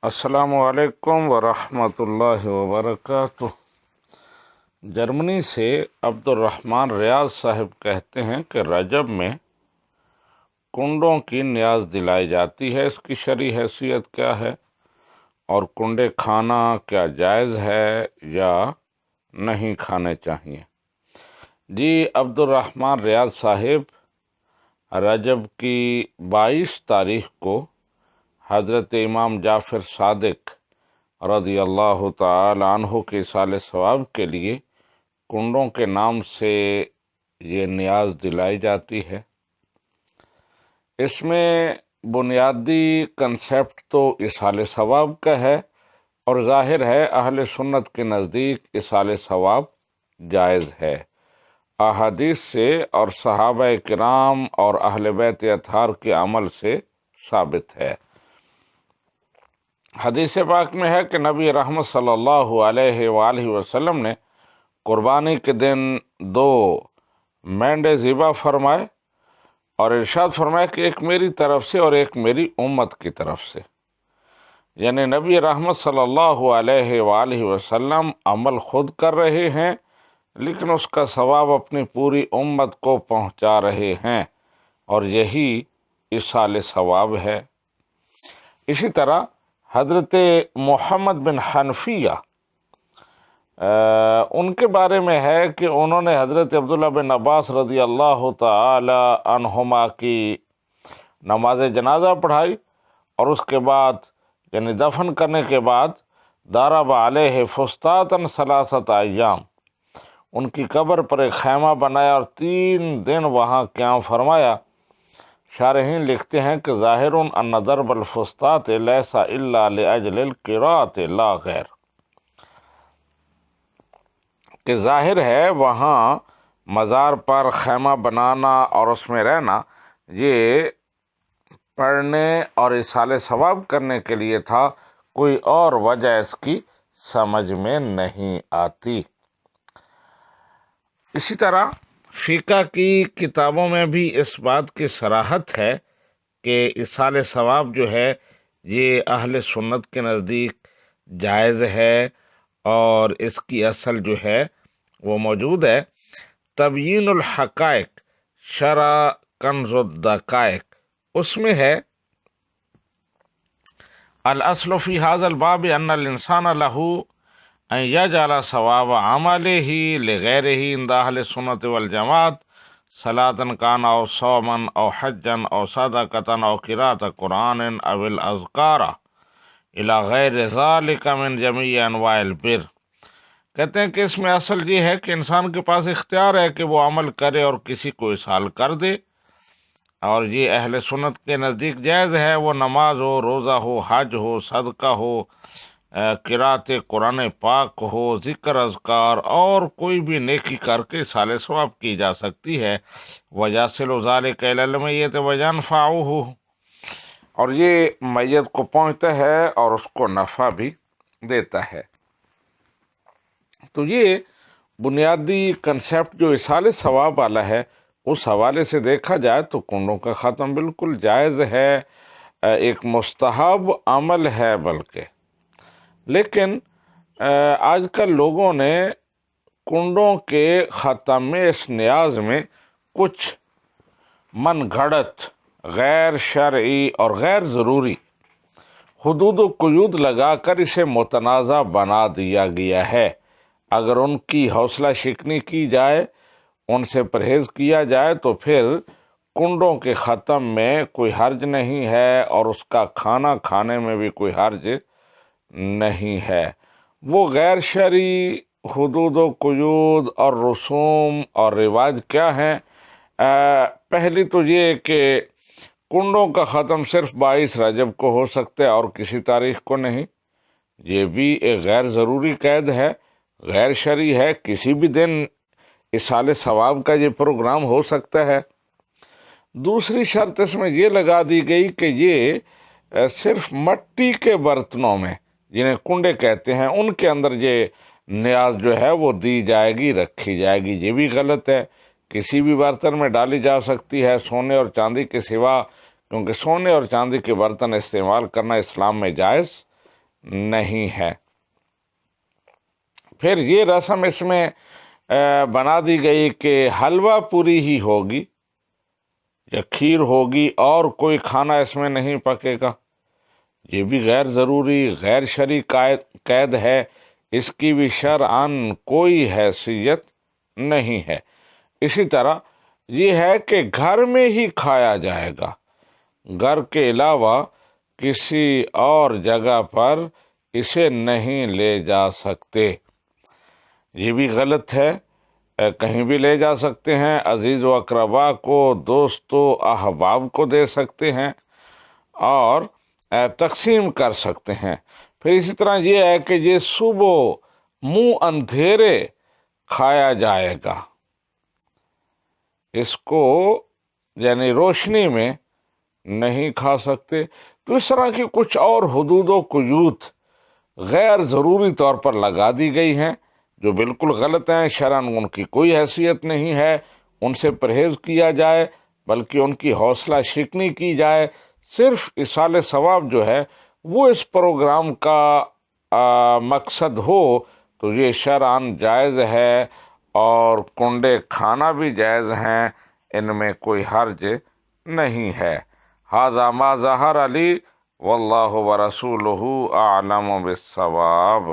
السلام علیکم ورحمۃ اللہ وبرکاتہ۔ جرمنی سے عبد الرحمن ریاض صاحب کہتے ہیں کہ رجب میں کنڈوں کی نیاز دلائی جاتی ہے، اس کی شرعی حیثیت کیا ہے اور کنڈے کھانا کیا جائز ہے یا نہیں کھانے چاہیے؟ جی، عبد الرحمن ریاض صاحب رجب کی 22 تاریخ کو حضرت امام جعفر صادق رضی اللہ تعالی عنہ کے ایصال ثواب کے لیے کنڈوں کے نام سے یہ نیاز دلائی جاتی ہے۔ اس میں بنیادی کنسیپٹ تو ایصال ثواب کا ہے اور ظاہر ہے اہل سنت کے نزدیک ایصال ثواب جائز ہے، احادیث سے اور صحابہ کرام اور اہل بیت اطہار کے عمل سے ثابت ہے۔ حدیث پاک میں ہے کہ نبی رحمت صلی اللہ علیہ وآلہ وسلم نے قربانی کے دن 2 مینڈے ذبح فرمائے اور ارشاد فرمایا کہ ایک میری طرف سے اور ایک میری امت کی طرف سے، یعنی نبی رحمت صلی اللہ علیہ وآلہ وسلم عمل خود کر رہے ہیں لیکن اس کا ثواب اپنی پوری امت کو پہنچا رہے ہیں، اور یہی ایصال ثواب ہے۔ اسی طرح حضرت محمد بن حنفیہ ان کے بارے میں ہے کہ انہوں نے حضرت عبداللہ بن عباس رضی اللہ تعالی عنہما کی نماز جنازہ پڑھائی اور اس کے بعد یعنی دفن کرنے کے بعد ضرب علیہ فسطاطا 3 ایام، ان کی قبر پر ایک خیمہ بنایا اور 3 دن وہاں قیام فرمایا۔ شارحین لکھتے ہیں کہ ظاہر ان ضرب الفسطاط لیس الا لاجل القراءۃ لا غیر، کہ ظاہر ہے وہاں مزار پر خیمہ بنانا اور اس میں رہنا یہ پڑھنے اور ایصال ثواب کرنے کے لیے تھا، کوئی اور وجہ اس کی سمجھ میں نہیں آتی۔ اسی طرح فقہ کی کتابوں میں بھی اس بات کی صراحت ہے کہ ایصال ثواب جو ہے یہ اہل سنت کے نزدیک جائز ہے، اور اس کی اصل جو ہے وہ موجود ہے۔ تبیین الحقائق شرح کنز الدقائق، اس میں ہے الاصل فی ھذا الباب ان الانسان له ان یجعل ثواب عمله لغیرہ عند اہل السنت والجماعت صلاۃ کان او صوما او حجا او صدقۃ او قراءۃ قرآن او الاذکار الی غیر ذلک من جمیع انواع البر۔ کہتے ہیں کہ اس میں اصل یہ ہے کہ انسان کے پاس اختیار ہے کہ وہ عمل کرے اور کسی کو ایصال کر دے، اور یہ اہل سنت کے نزدیک جائز ہے، وہ نماز ہو، روزہ ہو، حج ہو، صدقہ ہو، قرأت قرآن پاک ہو، ذکر اذکار اور کوئی بھی نیکی کر کے ایصال ثواب کی جا سکتی ہے۔ وَيَصِلُ ذَلِكَ إِلَى الْمَيِّتِ وَيَنْفَعُهُ، اور یہ میت کو پہنچتا ہے اور اس کو نفع بھی دیتا ہے۔ تو یہ بنیادی کنسیپٹ جو ایصال ثواب والا ہے، اس حوالے سے دیکھا جائے تو کنڈوں کا ختم بالکل جائز ہے، ایک مستحب عمل ہے بلکہ۔ لیکن آج کل لوگوں نے کنڈوں کے ختم میں اس نیاز میں کچھ من گھڑت، غیر شرعی اور غیر ضروری حدود و قیود لگا کر اسے متنازع بنا دیا گیا ہے۔ اگر ان کی حوصلہ شکنی کی جائے، ان سے پرہیز کیا جائے تو پھر کنڈوں کے ختم میں کوئی حرج نہیں ہے اور اس کا کھانا کھانے میں بھی کوئی حرج نہیں ہے۔ وہ غیر شرعی حدود و قیود اور رسوم اور رواج کیا ہیں؟ پہلی تو یہ کہ کنڈوں کا ختم صرف 22 رجب کو ہو سکتا ہے اور کسی تاریخ کو نہیں، یہ بھی ایک غیر ضروری قید ہے، غیر شرعی ہے، کسی بھی دن ایصال ثواب کا یہ پروگرام ہو سکتا ہے۔ دوسری شرط اس میں یہ لگا دی گئی کہ یہ صرف مٹی کے برتنوں میں، جنہیں کنڈے کہتے ہیں، ان کے اندر یہ نیاز جو ہے وہ دی جائے گی، رکھی جائے گی۔ یہ بھی غلط ہے، کسی بھی برتن میں ڈالی جا سکتی ہے سونے اور چاندی کے سوا، کیونکہ سونے اور چاندی کے برتن استعمال کرنا اسلام میں جائز نہیں ہے۔ پھر یہ رسم اس میں بنا دی گئی کہ حلوہ پوری ہی ہوگی یا کھیر ہوگی، اور کوئی کھانا اس میں نہیں پکے گا۔ یہ بھی غیر ضروری غیر شرعی قید ہے، اس کی بھی شرعاً کوئی حیثیت نہیں ہے۔ اسی طرح یہ ہے کہ گھر میں ہی کھایا جائے گا، گھر کے علاوہ کسی اور جگہ پر اسے نہیں لے جا سکتے۔ یہ بھی غلط ہے، کہیں بھی لے جا سکتے ہیں، عزیز و اقربا کو، دوست و احباب کو دے سکتے ہیں اور تقسیم کر سکتے ہیں۔ پھر اسی طرح یہ ہے کہ یہ صبح منہ اندھیرے کھایا جائے گا، اس کو یعنی روشنی میں نہیں کھا سکتے۔ تو اس طرح کی کچھ اور حدود و قیود غیر ضروری طور پر لگا دی گئی ہیں جو بالکل غلط ہیں، شرعاً ان کی کوئی حیثیت نہیں ہے، ان سے پرہیز کیا جائے بلکہ ان کی حوصلہ شکنی کی جائے۔ صرف ایصال ثواب جو ہے وہ اس پروگرام کا مقصد ہو تو یہ شرعاً جائز ہے، اور کنڈے کھانا بھی جائز ہیں، ان میں کوئی حرج نہیں ہے۔ ھذا ما ظہر علی واللہ ورسولہ اعلم بالصواب۔